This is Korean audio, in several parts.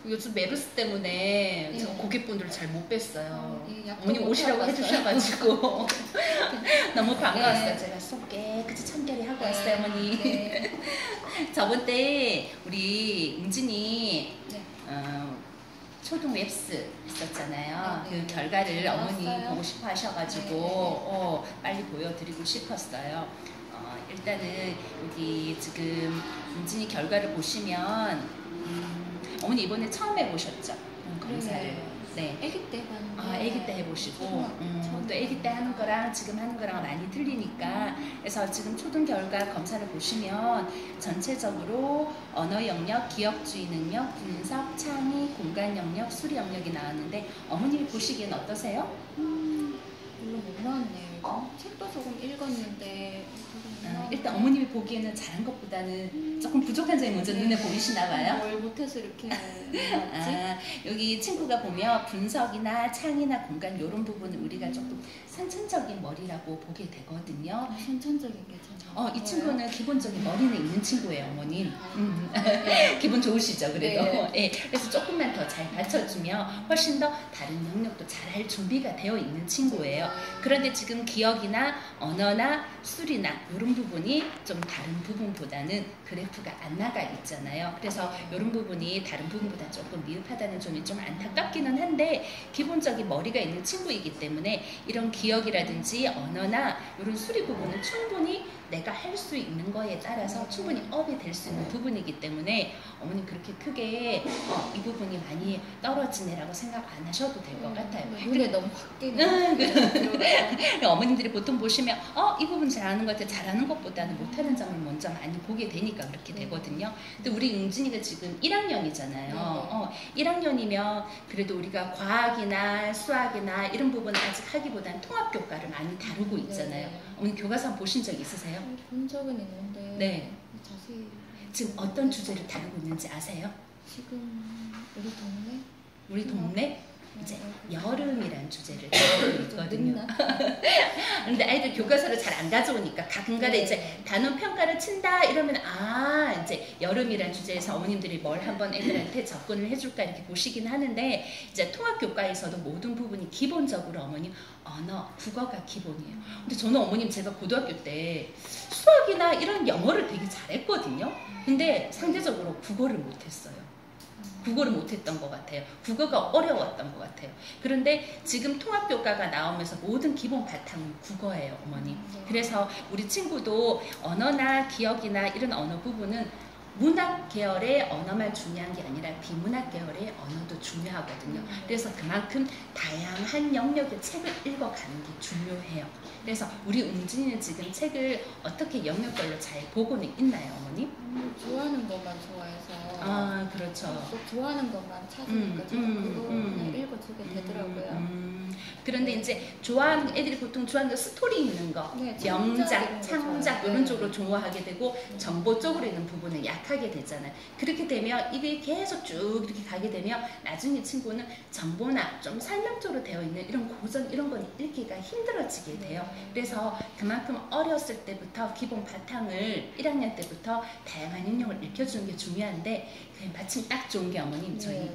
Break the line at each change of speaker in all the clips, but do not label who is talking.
요즘 메르스 때문에
네.
제가 고객분들을 잘 못 뵀어요.
네, 약도
어머님
못
오시라고
하고
해주셔가지고 너무 반가웠어요.
네.
제가 속 깨끗이 청결히 하고
네.
왔어요, 어머니.
네.
저번 때 우리 웅진이
네.
초등 웹스 했었잖아요.
네.
그 결과를 어머니
나왔어요?
보고 싶어 하셔가지고
네.
빨리 보여드리고 싶었어요. 일단은 여기 지금 웅진이 결과를 보시면 어머니 이번에 처음 해보셨죠? 검사를. 네.
아기 때 봤는데.
아기 때 해보시고
처음
또 아기 때 하는 거랑 지금 하는 거랑 많이 틀리니까 그래서 지금 초등 결과 검사를 보시면 전체적으로 언어 영역, 기억주의 능력, 분석, 창의, 공간 영역, 수리 영역이 나왔는데 어머님이 보시기엔 어떠세요?
별로 못 나왔네요. 이거. 책도 조금 읽었는데
일단 어머님이 보기에는 잘한 것보다는 조금 부족한 점이 먼저 눈에 보이시나 봐요.
뭘 못해서 이렇게 나왔지?
여기 친구가 보면 분석이나 창이나 공간 이런 부분을 우리가 조금 선천적인 머리라고 보게 되거든요.
선천적인 게 참.
이 친구는 기본적인 머리는 있는 친구예요, 어머님.
네.
기분 좋으시죠, 그래도.
네.
네. 그래서 조금만 더 잘 받쳐주면 훨씬 더 다른 영역도 잘할 준비가 되어 있는 친구예요. 그런데 지금 기억이나 언어나 술이나 이런 부분이 좀 다른 부분보다는 그래프가 안 나가 있잖아요. 그래서 이런 부분이 다른 부분보다 조금 미흡하다는 점이 좀 안타깝기는 한데 기본적인 머리가 있는 친구이기 때문에 이런 기억이라든지 언어나 이런 수리 부분은 충분히 내가 할 수 있는 거에 따라서 충분히 업이 될 수 있는 부분이기 때문에 어머님 그렇게 크게 이 부분이 많이 떨어지네라고 생각 안 하셔도 될 것 같아요.
눈에 너무 확 띄네.
어머님들이 보통 보시면 이 부분 잘하는 것 같아. 잘하는 것보다는 못하는 점을 먼저 많이 보게 되니까 그렇게 되거든요. 근데 우리 웅진이가 지금 1학년이잖아요. 1학년이면 그래도 우리가 과학이나 수학이나 이런 부분 아직 하기보다는 통합교과를 많이 다루고 있잖아요. 어머니 교과서 한번 보신 적 있으세요?
본 적은 있는데
네.
자세히
지금 어떤 주제를 다루고 있는지 아세요?
지금
우리 동네? 이제 여름이란 주제를 다루고 있거든요. 근데 아이들 교과서를 잘 안 가져오니까 가끔가다 이제 단원 평가를 친다 이러면 이제 여름이란 주제에서 어머님들이 뭘 한번 애들한테 접근을 해줄까 이렇게 보시긴 하는데 이제 통합교과에서도 모든 부분이 기본적으로 어머님 언어, 국어가 기본이에요. 근데 저는 어머님 제가 고등학교 때 수학이나 이런 영어를 되게 잘했거든요. 근데 상대적으로 국어를 못했어요. 국어를 못했던 것 같아요. 국어가 어려웠던 것 같아요. 그런데 지금 통합교과가 나오면서 모든 기본 바탕은 국어예요, 어머니. 그래서 우리 친구도 언어나 기억이나 이런 언어 부분은 문학 계열의 언어만 중요한 게 아니라 비문학 계열의 언어도 중요하거든요. 그래서 그만큼 다양한 영역의 책을 읽어가는 게 중요해요. 그래서 우리 웅진이는 지금 책을 어떻게 영역별로 잘 보고는 있나요, 어머니?
좋아하는 것만 좋아해서
그렇죠.
꼭 좋아하는 것만 찾으니까 저도 그거 그냥 읽어주게 되더라고요.
그런데 이제 좋아하는 애들이 보통 좋아하는 거 스토리 있는 거, 명작, 창작 이런 쪽으로 좋아하게 되고 정보 쪽으로 있는 부분은 약하게 되잖아요. 그렇게 되면 이게 계속 쭉 이렇게 가게 되면 나중에 친구는 정보나 좀 설명적으로 되어 있는 이런 고전 이런 건 읽기가 힘들어지게 돼요. 그래서 그만큼 어렸을 때부터 기본 바탕을 1학년 때부터 다양한 영역을 익혀주는 게 중요한데 마침 딱 좋은 게 어머님 저희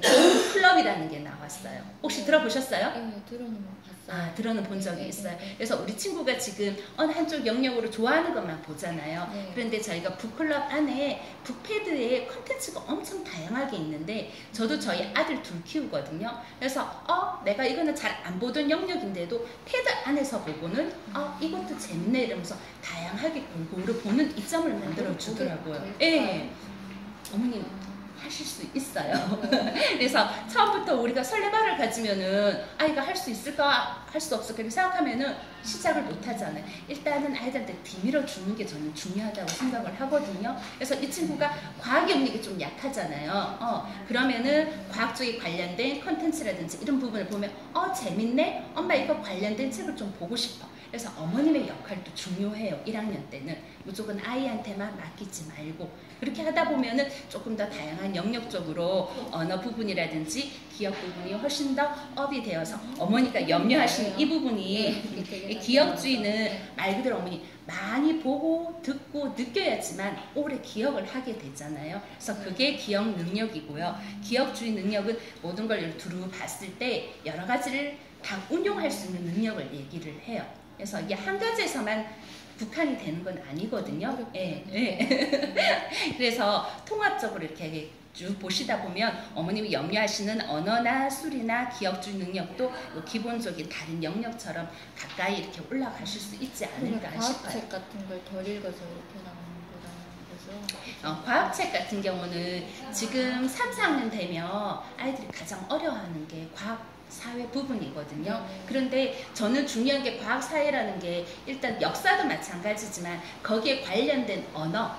클럽이라는 게 나왔어요. 혹시 들어보셨어요?
네, 들어는 봤어요.
들어는 본 적이 있어요. 그래서 우리 친구가 지금 어느 한쪽 영역으로 좋아하는 것만 보잖아요. 그런데 저희가 북클럽 안에 북패드에 콘텐츠가 엄청 다양하게 있는데 저도 저희 아들 둘 키우거든요. 그래서 내가 이거는 잘 안 보던 영역인데도 패드 안에서 보고는 이것도 재밌네 이러면서 다양하게 골고루 보는 이점을 만들어 주더라고요. 예. 어머님 하실 수 있어요. 그래서 처음부터 우리가 설레발을 가지면은 아이가 할 수 있을까 할 수 없을까 이렇게 생각하면은 시작을 못 하잖아요. 일단은 아이들한테 뒤밀어 주는 게 저는 중요하다고 생각을 하거든요. 그래서 이 친구가 과학 영역이 좀 약하잖아요. 그러면은 과학 쪽에 관련된 컨텐츠라든지 이런 부분을 보면 재밌네? 엄마 이거 관련된 책을 좀 보고 싶어. 그래서 어머님의 역할도 중요해요. 1학년 때는 무조건 아이한테만 맡기지 말고 그렇게 하다 보면은 조금 더 다양한 영역적으로 언어 부분이라든지 기억 부분이 훨씬 더 업이 되어서 어머니가 염려하시는 이 부분이 이 기억주의는 말 그대로 어머니 많이 보고 듣고 느껴야지만 오래 기억을 하게 되잖아요. 그래서 그게 기억 능력이고요. 기억주의 능력은 모든 걸 두루 봤을 때 여러 가지를 다 운용할 수 있는 능력을 얘기를 해요. 그래서 이게 한 가지에서만 국한이 되는 건 아니거든요. 예, 예. 그래서 통합적으로 이렇게 쭉 보시다 보면 어머님이 염려하시는 언어나 술이나 기억주의 능력도 기본적인 다른 영역처럼 가까이 이렇게 올라가실 수 있지 않을까 싶어요.
과학책 같은 걸 덜 읽어서 이렇게 나오는 거죠?
과학책 같은 경우는 지금 3, 4학년 되면 아이들이 가장 어려워하는 게 과학 사회 부분이거든요. 그런데 저는 중요한 게 과학 사회라는 게 일단 역사도 마찬가지지만 거기에 관련된 언어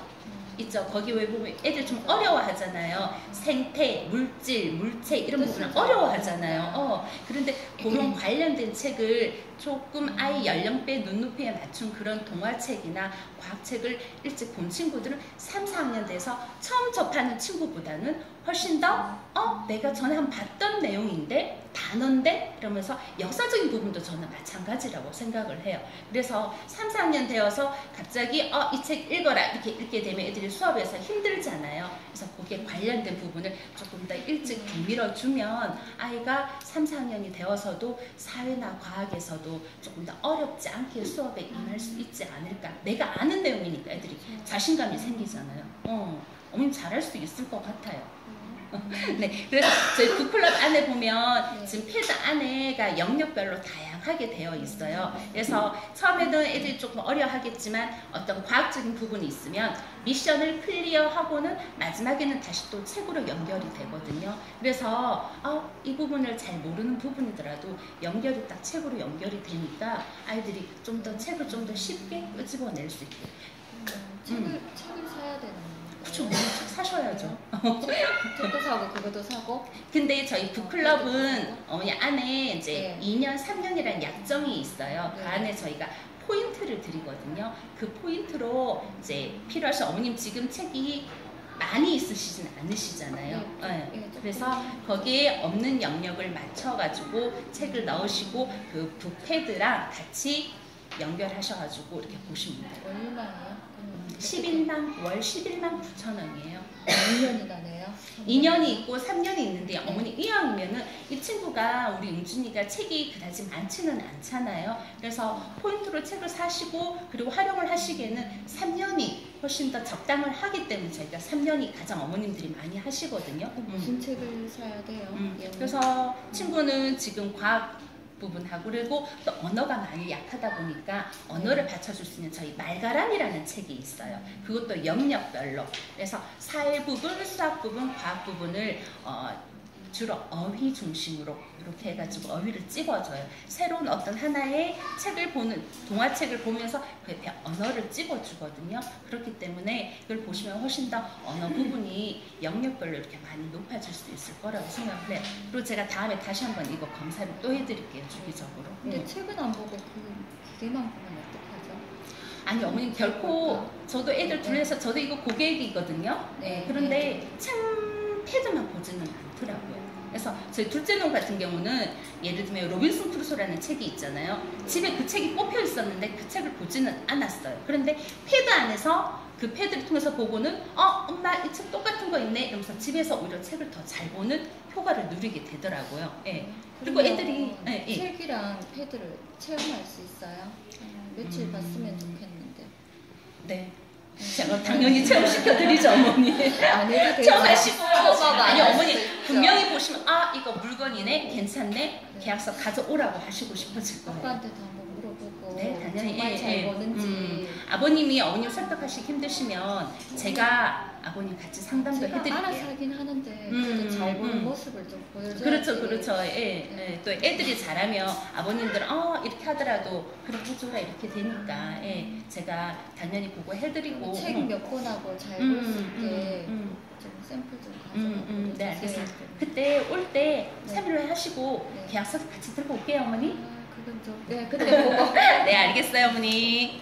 있죠. 거기 왜 보면 애들 좀 어려워하잖아요. 생태, 물질, 물체 이런 부분을 어려워하잖아요. 그런데 그런 관련된 책을 조금 아이 연령대 눈높이에 맞춘 그런 동화책이나 과학책을 일찍 본 친구들은 3, 4학년 돼서 처음 접하는 친구보다는 훨씬 더 내가 전에 한번 봤던 내용인데 단어인데 이러면서 역사적인 부분도 저는 마찬가지라고 생각을 해요. 그래서 3, 4학년 되어서 갑자기 이 책 읽어라 이렇게 읽게 되면 애들이 수업에서 힘들잖아요. 그래서 거기에 관련된 부분을 조금 더 일찍 밀어주면 아이가 3, 4학년이 되어서도 사회나 과학에서도 조금 더 어렵지 않게 수업에 임할 수 있지 않을까. 내가 아는 내용이니까 애들이 자신감이 생기잖아요. 어머님 잘할 수 있을 것 같아요. 네, 그래서 저희 북클럽 안에 보면 지금 패드 안에가 영역별로 다양하게 되어 있어요. 그래서 처음에는 애들이 조금 어려워하겠지만 어떤 과학적인 부분이 있으면 미션을 클리어하고는 마지막에는 다시 또 책으로 연결이 되거든요. 그래서 이 부분을 잘 모르는 부분이더라도 연결이 딱 책으로 연결이 되니까 아이들이 좀 더 책을 좀 더 쉽게 끄집어낼 수 있게.
책을 사야 되는 거예요.
그쵸, 책 사셔야죠.
책도 사고 그것도 사고.
근데 저희 북클럽은 어머니 안에 이제 2년, 3년이라는 약정이 있어요. 그 안에 저희가 포인트를 드리거든요. 그 포인트로 이제 필요하신 어머님 지금 책이 많이 있으시진 않으시잖아요. 그래서 거기에 없는 영역을 맞춰가지고 책을 넣으시고 그 북패드랑 같이 연결하셔가지고 이렇게 보시면 돼요.
얼마예요?
10인당 월 11만 9천 원이에요.
2년이나 내요?
2년이 있고 3년이 있는데 어머니 이왕이면은 이 친구가 우리 은준이가 책이 그다지 많지는 않잖아요. 그래서 포인트로 책을 사시고 그리고 활용을 하시기에는 3년이 훨씬 더 적당을 하기 때문에 저희가 3년이 가장 어머님들이 많이 하시거든요.
무슨 책을 사야 돼요?
그래서 친구는 지금 과학 부분하고 그리고 또 언어가 많이 약하다 보니까 언어를 받쳐줄 수 있는 저희 말가람이라는 책이 있어요. 그것도 영역별로. 그래서 사회 부분, 수학 부분, 과학 부분을 주로 어휘 중심으로 이렇게 해가지고 어휘를 찝어줘요. 새로운 어떤 하나의 책을 보는 동화책을 보면서 그 옆에 언어를 찝어주거든요. 그렇기 때문에 이걸 보시면 훨씬 더 언어 부분이 영역별로 이렇게 많이 높아질 수 있을 거라고 생각을 해요. 그리고 제가 다음에 다시 한번 이거 검사를 또 해드릴게요. 주기적으로.
근데 책은 안 보고 기계만 보면 어떡하죠?
아니 어머님 결코 저도 애들 둘러서 저도 이거 고객이거든요. 그런데 참 패드만 보지는 않더라고요. 그래서 저희 둘째 놈 같은 경우는 예를 들면 로빈슨 크루소라는 책이 있잖아요. 집에 그 책이 꼽혀 있었는데 그 책을 보지는 않았어요. 그런데 패드 안에서 그 패드를 통해서 보고는 엄마 이 책 똑같은 거 있네 이러면서 집에서 오히려 책을 더 잘 보는 효과를 누리게 되더라고요. 그리고 애들이
책이랑 패드를 체험할 수 있어요? 며칠 봤으면 좋겠는데.
네. 제가 당연히 체험시켜드리죠, 어머니. 처음 하시고. 아니, 어머니 분명히 보시면, 이거 물건이네, 괜찮네, 계약서 가져오라고 하시고 싶어질 거예요.
아빠한테도 한번 물어보고.
네, 당연히.
정말 잘 보는지.
아버님이 어머님 설득하시기 힘드시면 제가 아버님 같이 상담도 해드릴게요.
알아서 하긴 하는데 그래도 잘 보는 모습을 좀 보여줘야지.
그렇죠. 또 애들이 잘하면 아버님들은 이렇게 하더라도 그래 해줘라 이렇게 되니까 제가 당연히 그거 해드리고
책 몇 권하고 잘 볼 수 있게 좀 샘플 좀 가져가고.
네, 알겠습니다. 그때 올 때 참여를 하시고 계약서 같이 들고 올게요, 어머니.
그건 좀 그때 보고.
네, 알겠어요, 어머니.